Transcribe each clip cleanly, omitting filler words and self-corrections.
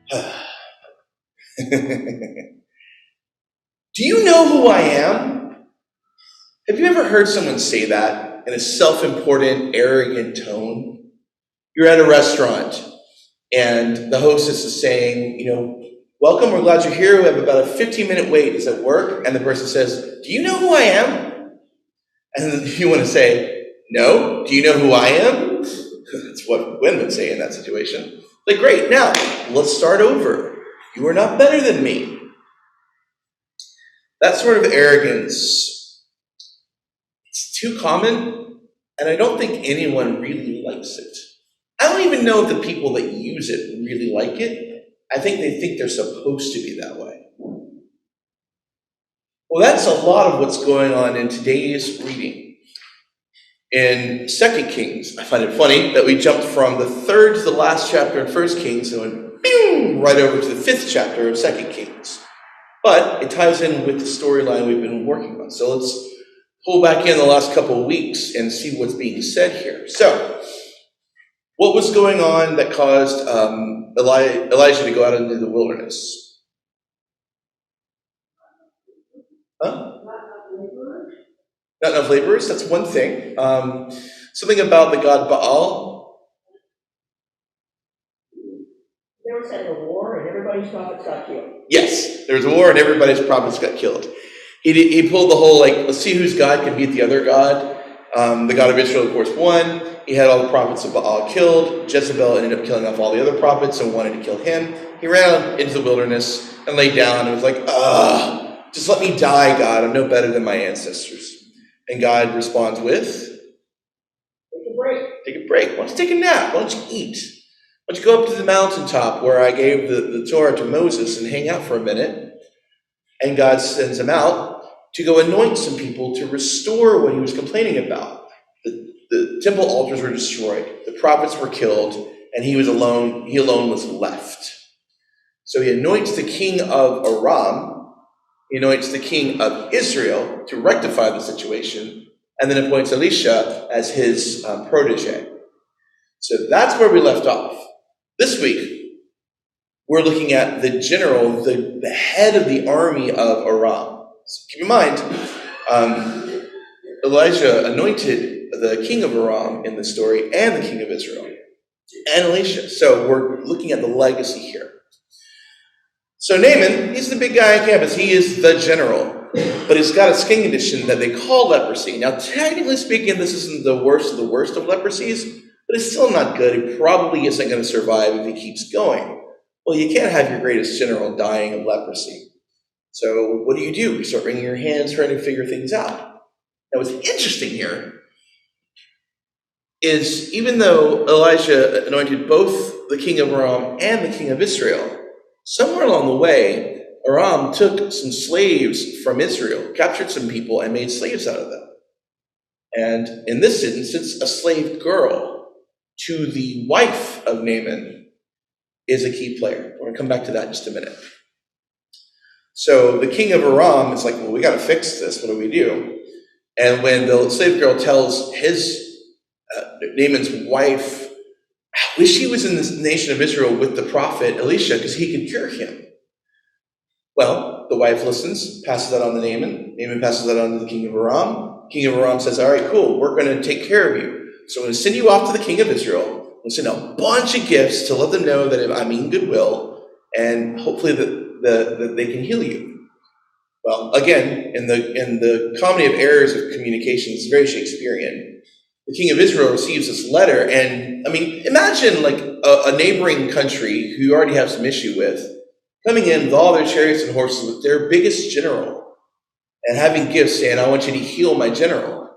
Do you know who I am? Have you ever heard someone say that in a self-important, arrogant tone? You're at a restaurant and the hostess is saying, welcome, we're glad you're here. We have about a 15-minute wait. Is at work? And the person says, do you know who I am? And then you want to say, no, do you know who I am? That's what Gwen would say in that situation. Like, great, now, let's start over. You are not better than me. That sort of arrogance, it's too common, and I don't think anyone really likes it. I don't even know if the people that use it really like it. I think they think they're supposed to be that way. Well, that's a lot of what's going on in today's reading. In 2 Kings, I find it funny that we jumped from the third to the last chapter in 1 Kings and went right over to the 5th chapter of 2 Kings. But it ties in with the storyline we've been working on. So let's pull back in the last couple of weeks and see what's being said here. So, what was going on that caused Elijah to go out into the wilderness? Huh? Not enough laborers, that's one thing. Something about the god Baal. There was a war and everybody's prophets got killed. Yes, there was a war and everybody's prophets got killed. He pulled the whole, let's see whose god can beat the other god. The god of Israel, of course, won. He had all the prophets of Baal killed. Jezebel ended up killing off all the other prophets and wanted to kill him. He ran out into the wilderness and lay down and was like, just let me die, God. I'm no better than my ancestors. And God responds with, take a break. Take a break. Why don't you take a nap? Why don't you eat? Why don't you go up to the mountaintop where I gave the Torah to Moses and hang out for a minute? And God sends him out to go anoint some people to restore what he was complaining about. The temple altars were destroyed. The prophets were killed. And he alone was left. So he anoints the king of Aram. He anoints the king of Israel to rectify the situation, and then appoints Elisha as his protege. So that's where we left off. This week, we're looking at the general, the head of the army of Aram. So keep in mind, Elijah anointed the king of Aram in the story and the king of Israel, and Elisha. So we're looking at the legacy here. So Naaman, he's the big guy on campus. He is the general, but he's got a skin condition that they call leprosy. Now, technically speaking, this isn't the worst of leprosies, but it's still not good. He probably isn't going to survive if he keeps going. Well, you can't have your greatest general dying of leprosy. So what do? You start wringing your hands, trying to figure things out. Now, what's interesting here is even though Elijah anointed both the king of Aram and the king of Israel, somewhere along the way, Aram took some slaves from Israel, captured some people, and made slaves out of them. And in this instance, a slave girl to the wife of Naaman is a key player. We're going to come back to that in just a minute. So the king of Aram is like, well, we got to fix this. What do we do? And when the slave girl tells Naaman's wife, I wish he was in this nation of Israel with the prophet Elisha because he could cure him. Well, the wife listens, passes that on to Naaman. Naaman passes that on to the king of Aram. King of Aram says, all right, cool, we're going to take care of you. So I'm going to send you off to the king of Israel. I'm going to send a bunch of gifts to let them know that I mean goodwill, and hopefully that they can heal you. Well, again, in the comedy of errors of communication, it's very Shakespearean. The king of Israel receives this letter, and imagine like a neighboring country who you already have some issue with, coming in with all their chariots and horses with their biggest general, and having gifts saying, I want you to heal my general.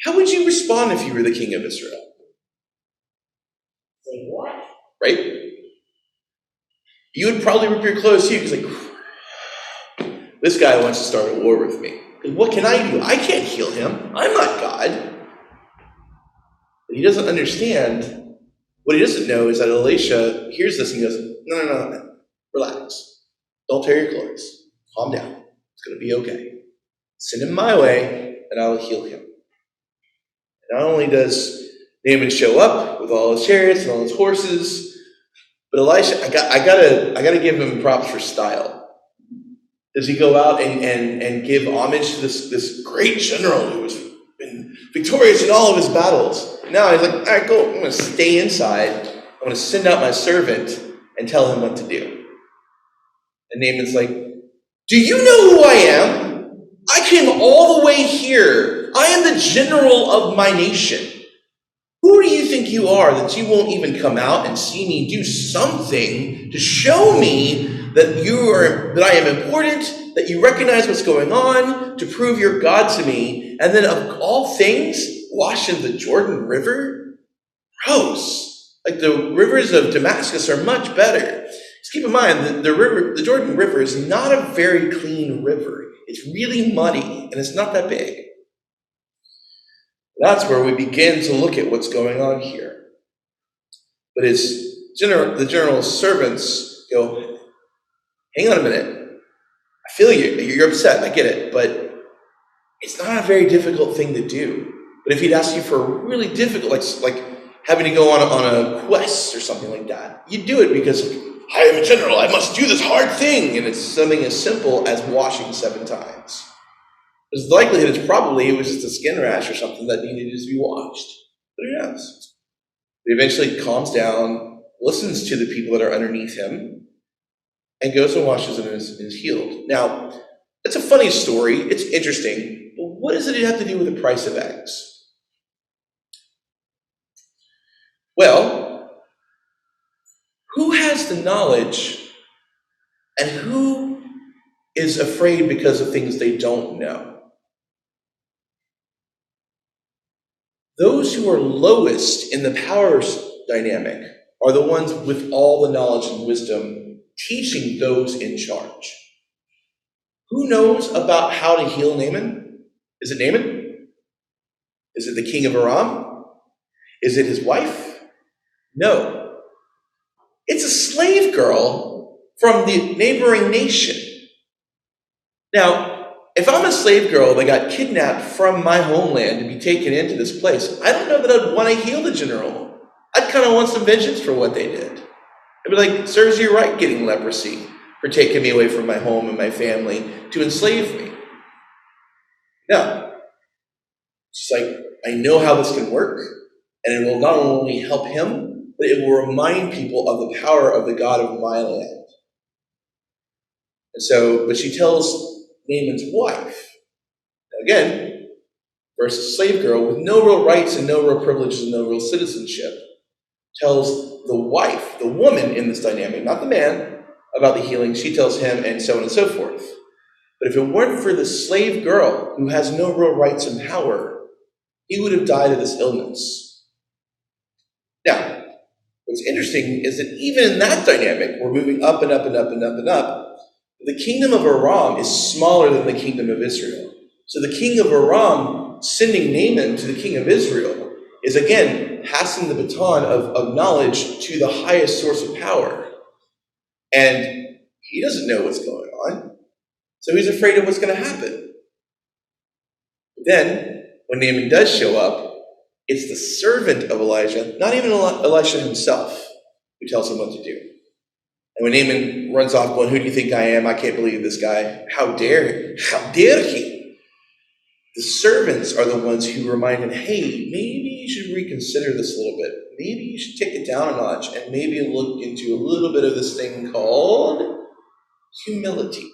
How would you respond if you were the king of Israel? Say what? Right? You would probably rip your clothes too, because this guy wants to start a war with me. What can I do? I can't heal him. I'm not God. But he doesn't understand. What he doesn't know is that Elisha hears this and goes, no. Relax. Don't tear your clothes. Calm down. It's going to be okay. Send him my way, and I will heal him. And not only does Naaman show up with all his chariots and all his horses, But Elisha, I gotta give him props for style. Does he go out and give homage to this great general who has been victorious in all of his battles? Now he's like, all right, cool. I'm gonna stay inside. I'm gonna send out my servant and tell him what to do. And Naaman's like, do you know who I am? I came all the way here. I am the general of my nation. Who do you think you are that you won't even come out and see me do something to show me that I am important, that you recognize what's going on, to prove you're God to me, and then of all things, wash in the Jordan River? Gross. Like the rivers of Damascus are much better. Just keep in mind, the Jordan River is not a very clean river. It's really muddy, and it's not that big. That's where we begin to look at what's going on here. But the general's servants go, hang on a minute. I feel you. You're upset. I get it. But it's not a very difficult thing to do. But if he'd asked you for a really difficult, like having to go on a quest or something like that, you'd do it because I am a general. I must do this hard thing. And it's something as simple as washing 7 times. The likelihood is probably it was just a skin rash or something that needed to be washed. But who knows? He eventually calms down, listens to the people that are underneath him, and goes and washes them and is healed. Now, it's a funny story. It's interesting. But what does it have to do with the price of eggs? Well, who has the knowledge and who is afraid because of things they don't know? Those who are lowest in the power dynamic are the ones with all the knowledge and wisdom teaching those in charge. Who knows about how to heal Naaman? Is it Naaman? Is it the king of Aram? Is it his wife? No. It's a slave girl from the neighboring nation. Now, if I'm a slave girl that got kidnapped from my homeland to be taken into this place, I don't know that I'd want to heal the general. I'd kind of want some vengeance for what they did. I'd be like, serves you right getting leprosy for taking me away from my home and my family to enslave me. No. It's like, I know how this can work, and it will not only help him, but it will remind people of the power of the God of my land. And so, but she tells Naaman's wife, again, versus slave girl with no real rights and no real privileges and no real citizenship, tells the wife, the woman in this dynamic, not the man, about the healing. She tells him, and so on and so forth. But if it weren't for the slave girl who has no real rights and power, he would have died of this illness. Now, what's interesting is that even in that dynamic, we're moving up and up and up and up and up. The kingdom of Aram is smaller than the kingdom of Israel. So the king of Aram sending Naaman to the king of Israel is again passing the baton of knowledge to the highest source of power. And he doesn't know what's going on. So he's afraid of what's going to happen. But then, when Naaman does show up, it's the servant of Elijah, not even Elisha himself, who tells him what to do. And when Naaman runs off going, who do you think I am? I can't believe this guy. How dare he? How dare he? The servants are the ones who remind him, hey, maybe you should reconsider this a little bit. Maybe you should take it down a notch and maybe look into a little bit of this thing called humility.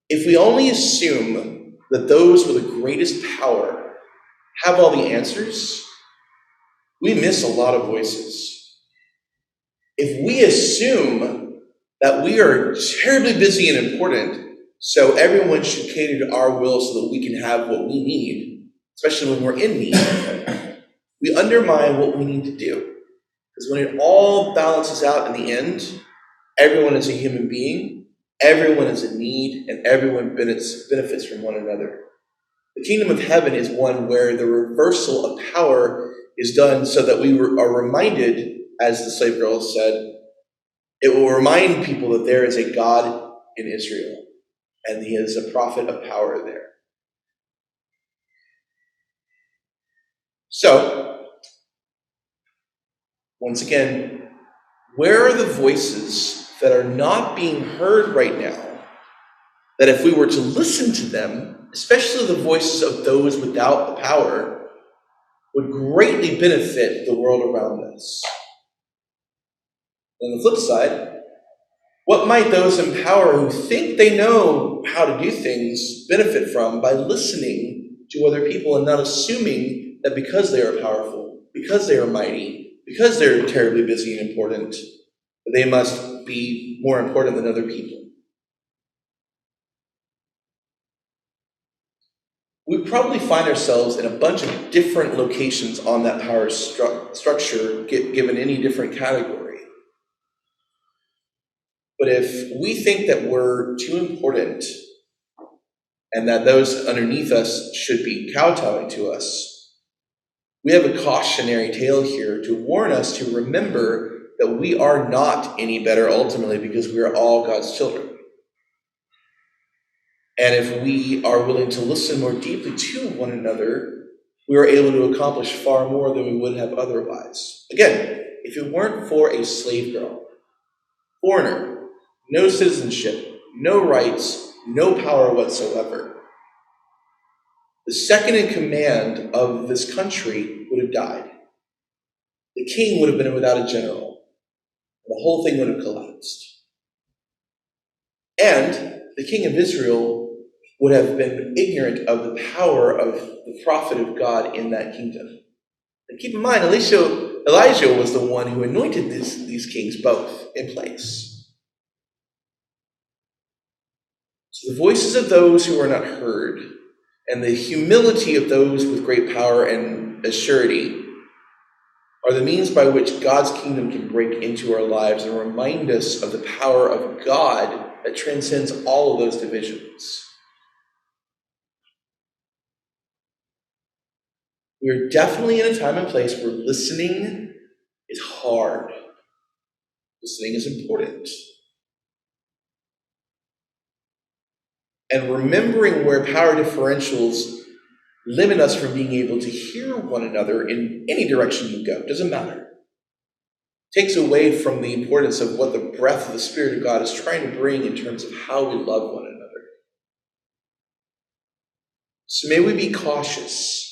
If we only assume that those with the greatest power have all the answers, we miss a lot of voices. If we assume that we are terribly busy and important, so everyone should cater to our will so that we can have what we need, especially when we're in need, we undermine what we need to do. Because when it all balances out in the end, everyone is a human being, everyone is in need, and everyone benefits from one another. The kingdom of heaven is one where the reversal of power is done so that we are reminded, as the slave girl said, it will remind people that there is a God in Israel, and he is a prophet of power there. So, Once again, where are the voices that are not being heard right now, that if we were to listen to them, especially the voices of those without the power, would greatly benefit the world around us? On the flip side, what might those in power who think they know how to do things benefit from by listening to other people and not assuming that because they are powerful, because they are mighty, because they're terribly busy and important, that they must be more important than other people? We probably find ourselves in a bunch of different locations on that power structure, given any different category. But if we think that we're too important and that those underneath us should be kowtowing to us, we have a cautionary tale here to warn us to remember that we are not any better ultimately because we are all God's children. And if we are willing to listen more deeply to one another, we are able to accomplish far more than we would have otherwise. Again, if it weren't for a slave girl, foreigner, no citizenship, no rights, no power whatsoever, the second in command of this country would have died. The king would have been without a general. The whole thing would have collapsed. And the king of Israel would have been ignorant of the power of the prophet of God in that kingdom. And keep in mind, Elijah was the one who anointed these kings both in place. So the voices of those who are not heard and the humility of those with great power and assurity are the means by which God's kingdom can break into our lives and remind us of the power of God that transcends all of those divisions. We're definitely in a time and place where listening is hard. Listening is important. And remembering where power differentials limit us from being able to hear one another in any direction you go, doesn't matter. It takes away from the importance of what the breath of the Spirit of God is trying to bring in terms of how we love one another. So may we be cautious.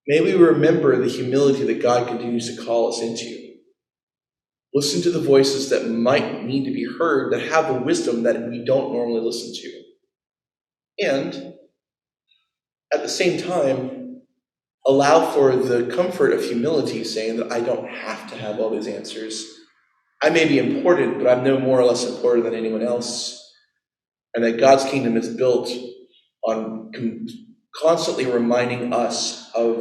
May we remember the humility that God continues to call us into. Listen to the voices that might need to be heard, that have the wisdom that we don't normally listen to. And at the same time, allow for the comfort of humility, saying that I don't have to have all these answers. I may be important, but I'm no more or less important than anyone else. And that God's kingdom is built on constantly reminding us of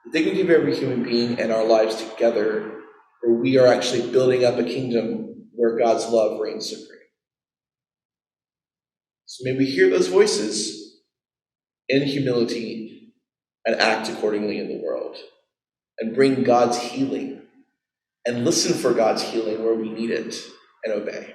the dignity of every human being and our lives together, where we are actually building up a kingdom where God's love reigns supreme. So may we hear those voices in humility and act accordingly in the world, and bring God's healing, and listen for God's healing where we need it, and obey.